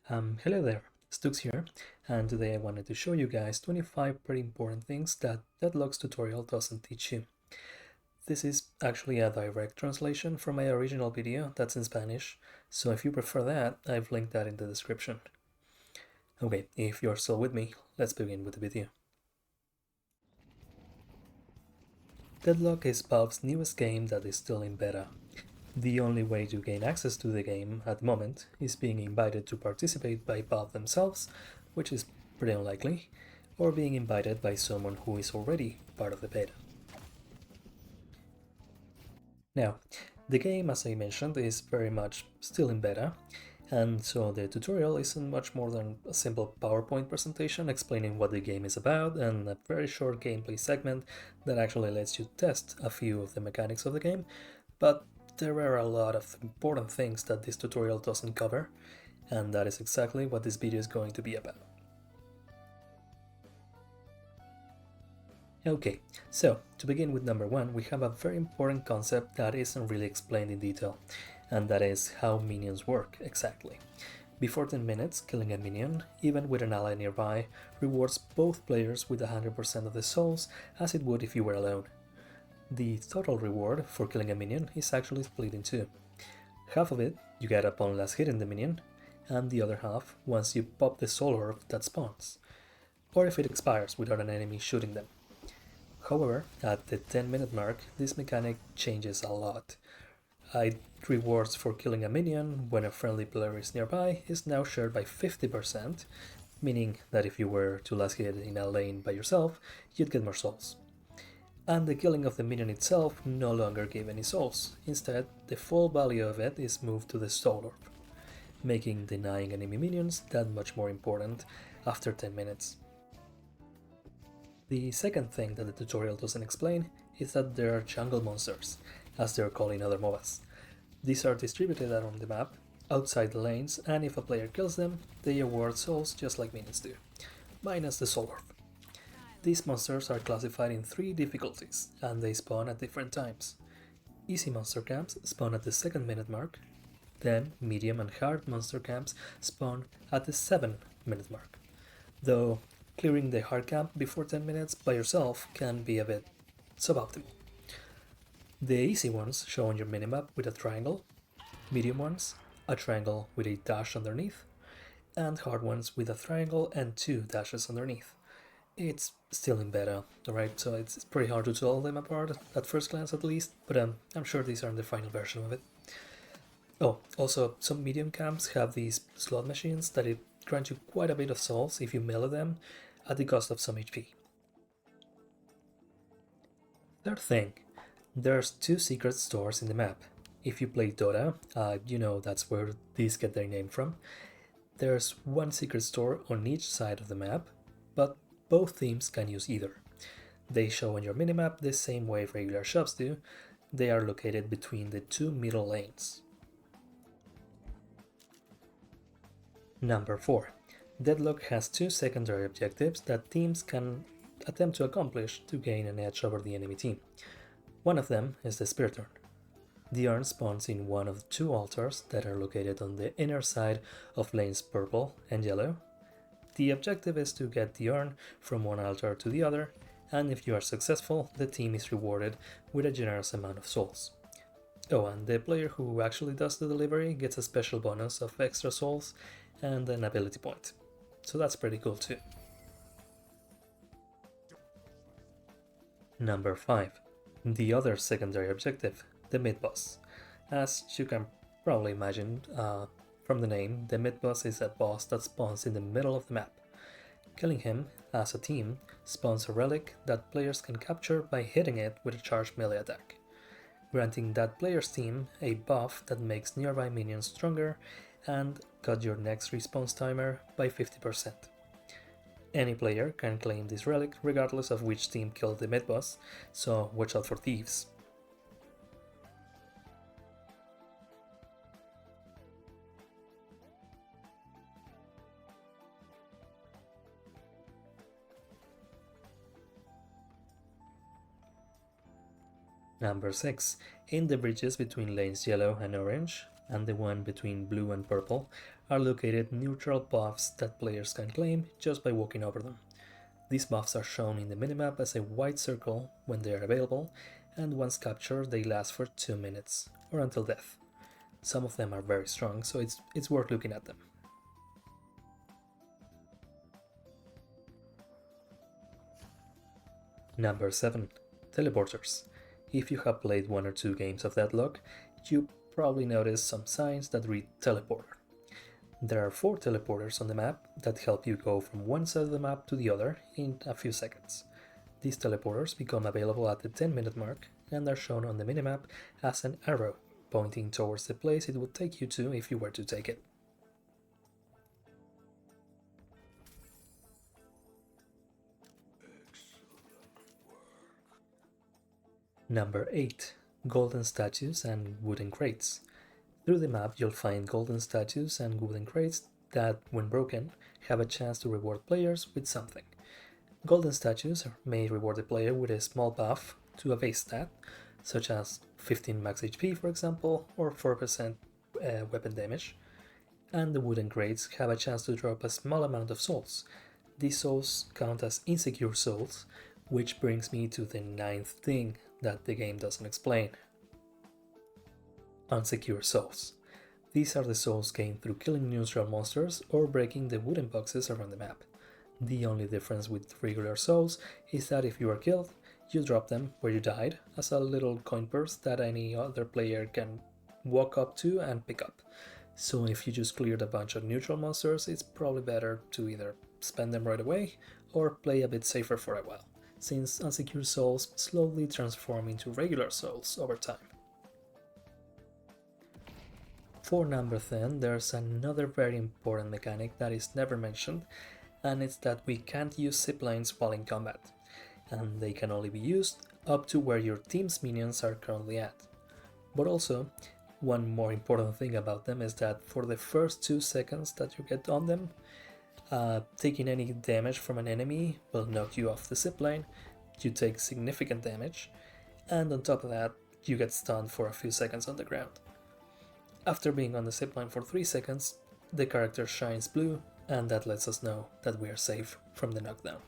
Hello there, Stux here, and today I wanted to show you guys 25 pretty important things that Deadlock's tutorial doesn't teach you. This is actually a direct translation from my original video that's in Spanish, so if you prefer that, I've linked that in the description. Okay, if you're still with me, let's begin with the video. Deadlock is Valve's newest game that is still in beta. The only way to gain access to the game at the moment is being invited to participate by Valve themselves, which is pretty unlikely, or being invited by someone who is already part of the beta. Now, the game, as I mentioned, is very much still in beta, and so the tutorial isn't much more than a simple PowerPoint presentation explaining what the game is about and a very short gameplay segment that actually lets you test a few of the mechanics of the game, but there are a lot of important things that this tutorial doesn't cover, and that is exactly what this video is going to be about. Okay, so to begin with number one, we have a very important concept that isn't really explained in detail, and that is how minions work exactly. Before 10 minutes, killing a minion, even with an ally nearby, rewards both players with 100% of the souls as it would if you were alone. The total reward for killing a minion is actually split in two. Half of it you get upon last hitting the minion, and the other half once you pop the soul orb that spawns, or if it expires without an enemy shooting them. However, at the 10-minute mark, this mechanic changes a lot. Rewards for killing a minion when a friendly player is nearby is now shared by 50%, meaning that if you were to last hit in a lane by yourself, you'd get more souls. And the killing of the minion itself no longer gave any souls. Instead, the full value of it is moved to the soul orb, making denying enemy minions that much more important after 10 minutes. The second thing that the tutorial doesn't explain is that there are jungle monsters, as they're called in other MOBAs. These are distributed around the map, outside the lanes, and if a player kills them, they award souls just like minions do, minus the soul orb. These monsters are classified in 3 difficulties, and they spawn at different times. Easy monster camps spawn at the 2nd-minute mark, then medium and hard monster camps spawn at the 7-minute mark, though clearing the hard camp before 10 minutes by yourself can be a bit suboptimal. The easy ones show on your minimap with a triangle, medium ones, a triangle with a dash underneath, and hard ones with a triangle and 2 dashes underneath. It's still in beta, alright, so it's pretty hard to tell them apart at first glance at least, but I'm sure these aren't the final version of it. Oh, also, some medium camps have these slot machines that it grant you quite a bit of souls if you melee them at the cost of some HP. Third thing, there's 2 secret stores in the map. If you play Dota, you know that's where these get their name from. There's 1 secret store on each side of the map, but both teams can use either. They show on your minimap the same way regular shops do. They are located between the 2 middle lanes. Number 4. Deadlock has 2 secondary objectives that teams can attempt to accomplish to gain an edge over the enemy team. One of them is the Spirit Urn. The urn spawns in one of 2 altars that are located on the inner side of lanes purple and yellow. The objective is to get the urn from one altar to the other, and if you are successful, the team is rewarded with a generous amount of souls. Oh, and the player who actually does the delivery gets a special bonus of extra souls and an ability point. So that's pretty cool too. Number 5. The other secondary objective, the mid-boss. As you can probably imagine from the name, the mid-boss is a boss that spawns in the middle of the map. Killing him, as a team, spawns a relic that players can capture by hitting it with a charged melee attack, granting that player's team a buff that makes nearby minions stronger and cut your next respawn timer by 50%. Any player can claim this relic regardless of which team killed the mid-boss, so watch out for thieves. Number 6. In the bridges between lanes yellow and orange, and the one between blue and purple, are located neutral buffs that players can claim just by walking over them. These buffs are shown in the minimap as a white circle when they are available, and once captured they last for 2 minutes, or until death. Some of them are very strong, so it's worth looking at them. Number 7. Teleporters. If you have played 1 or 2 games of Deadlock, you probably noticed some signs that read teleporter. There are 4 teleporters on the map that help you go from one side of the map to the other in a few seconds. These teleporters become available at the 10-minute mark and are shown on the minimap as an arrow pointing towards the place it would take you to if you were to take it. Number 8. Golden statues and wooden crates. Through the map you'll find golden statues and wooden crates that, when broken, have a chance to reward players with something. Golden statues may reward the player with a small buff to a base stat, such as 15 max HP for example, or 4% weapon damage, and the wooden crates have a chance to drop a small amount of souls. These souls count as insecure souls, which brings me to the 9th thing that the game doesn't explain. Unsecure souls. These are the souls gained through killing neutral monsters or breaking the wooden boxes around the map. The only difference with regular souls is that if you are killed, you drop them where you died as a little coin purse that any other player can walk up to and pick up. So if you just cleared a bunch of neutral monsters, it's probably better to either spend them right away or play a bit safer for a while, since unsecure souls slowly transform into regular souls over time. For number 10, there's another very important mechanic that is never mentioned, and it's that we can't use ziplines while in combat, and they can only be used up to where your team's minions are currently at. But also, one more important thing about them is that for the first 2 seconds that you get on them, taking any damage from an enemy will knock you off the zipline, you take significant damage, and on top of that, you get stunned for a few seconds on the ground. After being on the zipline for 3 seconds, the character shines blue, and that lets us know that we are safe from the knockdown.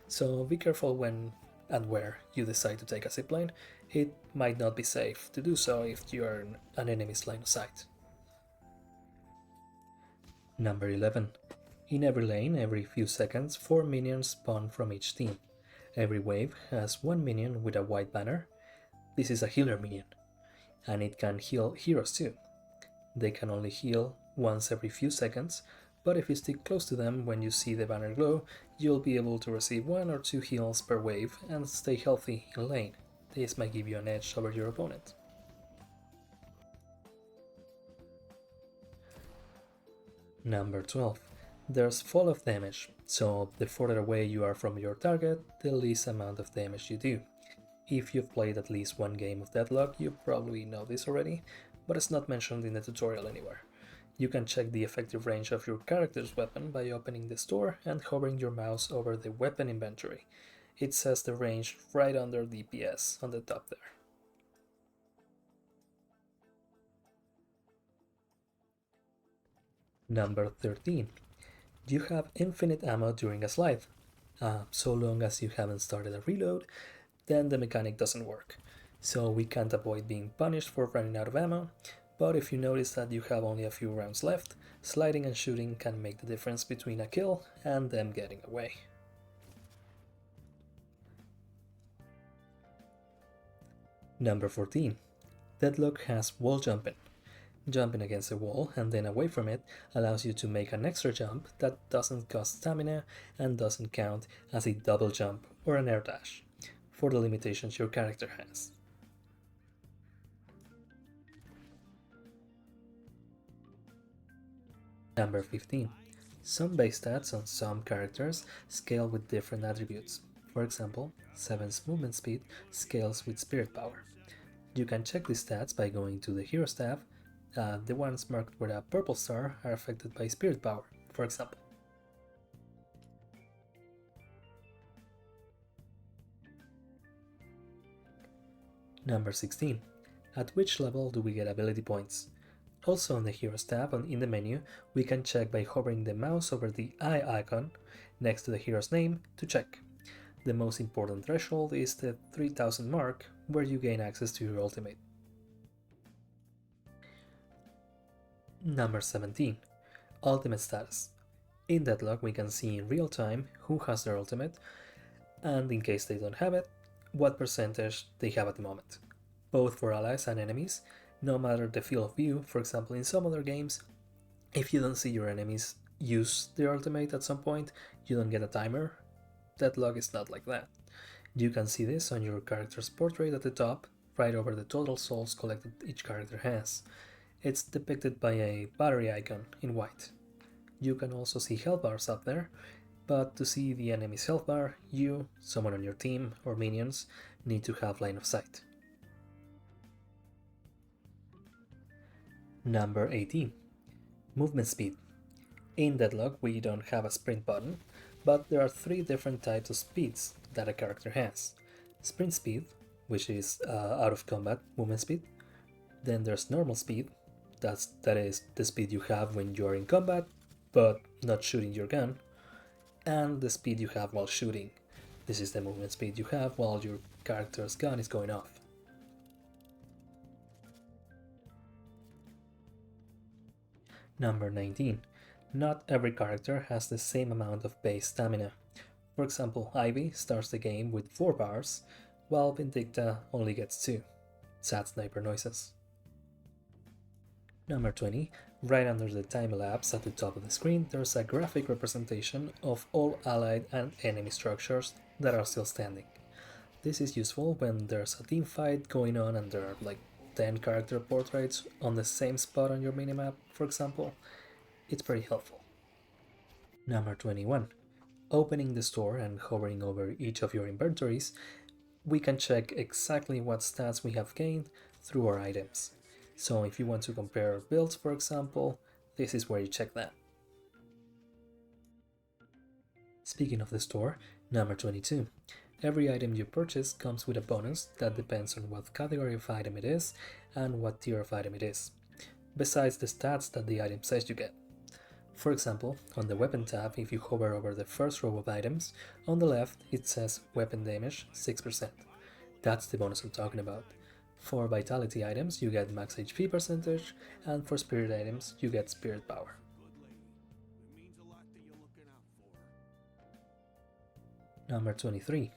So be careful when and where you decide to take a zipline. It might not be safe to do so if you are in an enemy's line of sight. Number 11. In every lane, every few seconds, 4 minions spawn from each team. Every wave has 1 minion with a white banner. This is a healer minion, and it can heal heroes too. They can only heal once every few seconds, but if you stick close to them when you see the banner glow, you'll be able to receive 1 or 2 heals per wave and stay healthy in lane. This might give you an edge over your opponent. Number 12. There's fall of damage, so the further away you are from your target, the least amount of damage you do. If you've played at least 1 game of Deadlock, you probably know this already, but it's not mentioned in the tutorial anywhere. You can check the effective range of your character's weapon by opening the store and hovering your mouse over the weapon inventory. It says the range right under DPS on the top there. Number 13. You have infinite ammo during a slide. So long as you haven't started a reload, then the mechanic doesn't work. So we can't avoid being punished for running out of ammo, but if you notice that you have only a few rounds left, sliding and shooting can make the difference between a kill and them getting away. Number 14. Deadlock has wall jumping. Jumping against a wall and then away from it allows you to make an extra jump that doesn't cost stamina and doesn't count as a double jump or an air dash, for the limitations your character has. Number 15. Some base stats on some characters scale with different attributes. For example, 7's movement speed scales with spirit power. You can check these stats by going to the Hero tab. The ones marked with a purple star are affected by spirit power, for example. Number 16. At which level do we get ability points? Also on the Heroes tab in the menu, we can check by hovering the mouse over the eye icon next to the hero's name to check. The most important threshold is the 3000 mark, where you gain access to your ultimate. Number 17. Ultimate status. In Deadlock we can see in real time who has their ultimate, and in case they don't have it, what percentage they have at the moment, both for allies and enemies, no matter the field of view. For example, in some other games, if you don't see your enemies use their ultimate at some point, you don't get a timer. Deadlock is not like that. You can see this on your character's portrait at the top, right over the total souls collected each character has. It's depicted by a battery icon in white. You can also see health bars up there, but to see the enemy's health bar, you, someone on your team, or minions need to have line of sight. Number 18. Movement speed. In Deadlock we don't have a sprint button, but there are 3 different types of speeds that a character has. Sprint speed, which is out of combat movement speed. Then there's normal speed, that is the speed you have when you're in combat, but not shooting your gun. And the speed you have while shooting. This is the movement speed you have while your character's gun is going off. Number 19. Not every character has the same amount of base stamina. For example, Ivy starts the game with 4 bars, while Vindicta only gets 2. Sad sniper noises. Number 20. Right under the time-elapse at the top of the screen, there's a graphic representation of all allied and enemy structures that are still standing. This is useful when there's a team fight going on and there are like 10 character portraits on the same spot on your minimap, for example. It's pretty helpful. Number 21. Opening the store and hovering over each of your inventories, we can check exactly what stats we have gained through our items. So if you want to compare builds, for example, this is where you check that. Speaking of the store, number 22. Every item you purchase comes with a bonus that depends on what category of item it is and what tier of item it is, besides the stats that the item says you get. For example, on the weapon tab, if you hover over the first row of items, on the left it says weapon damage 6%. That's the bonus I'm talking about. For vitality items you get max HP percentage, and for spirit items you get spirit power. Number 23.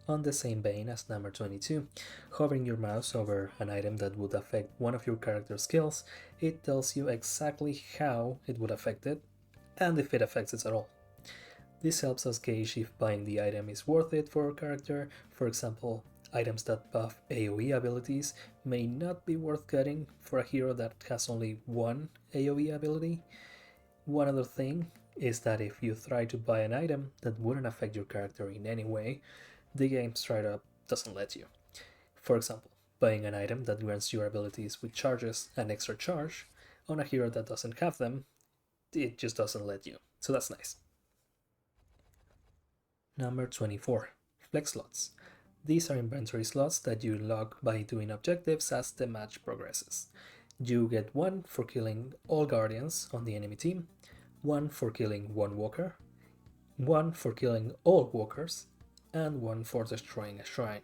On the same vein as number 22, hovering your mouse over an item that would affect one of your character's skills, it tells you exactly how it would affect it, and if it affects it at all. This helps us gauge if buying the item is worth it for our character. For example, items that buff AoE abilities may not be worth getting for a hero that has only one AoE ability. One other thing is that if you try to buy an item that wouldn't affect your character in any way, the game straight up doesn't let you. For example, buying an item that grants your abilities with charges an extra charge on a hero that doesn't have them, it just doesn't let you, so that's nice. Number 24. Flex slots. These are inventory slots that you unlock by doing objectives as the match progresses. You get 1 for killing all guardians on the enemy team, 1 for killing 1 walker, 1 for killing all walkers, and 1 for destroying a shrine.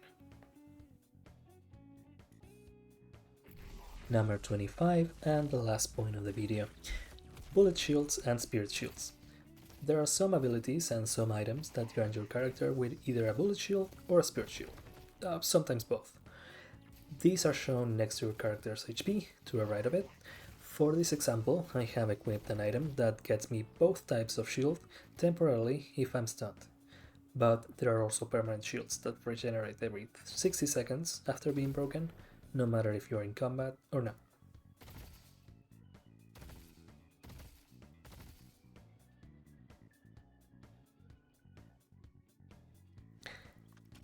Number 25, and the last point of the video. Bullet shields and spirit shields. There are some abilities and some items that grant your character with either a bullet shield or a spirit shield, sometimes both. These are shown next to your character's HP, to the right of it. For this example, I have equipped an item that gets me both types of shield temporarily if I'm stunned. But there are also permanent shields that regenerate every 60 seconds after being broken, no matter if you're in combat or not.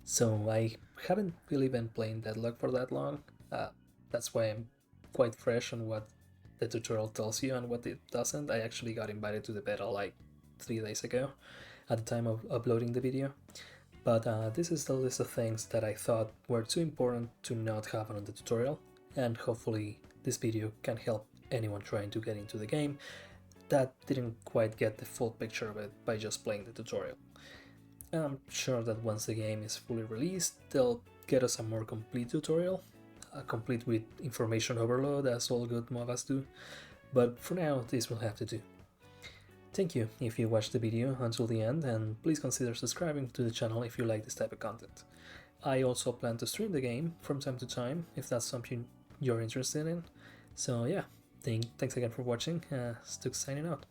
So I haven't really been playing Deadlock for that long, that's why I'm quite fresh on what the tutorial tells you and what it doesn't. I actually got invited to the beta like 3 days ago at the time of uploading the video, but this is the list of things that I thought were too important to not have on the tutorial, and hopefully this video can help anyone trying to get into the game that didn't quite get the full picture of it by just playing the tutorial. I'm sure that once the game is fully released, they'll get us a more complete tutorial, complete with information overload as all good MOBAs do, but for now this will have to do. Thank you if you watched the video until the end, and please consider subscribing to the channel if you like this type of content. I also plan to stream the game from time to time if that's something you're interested in. So yeah, thanks again for watching. Stux signing out.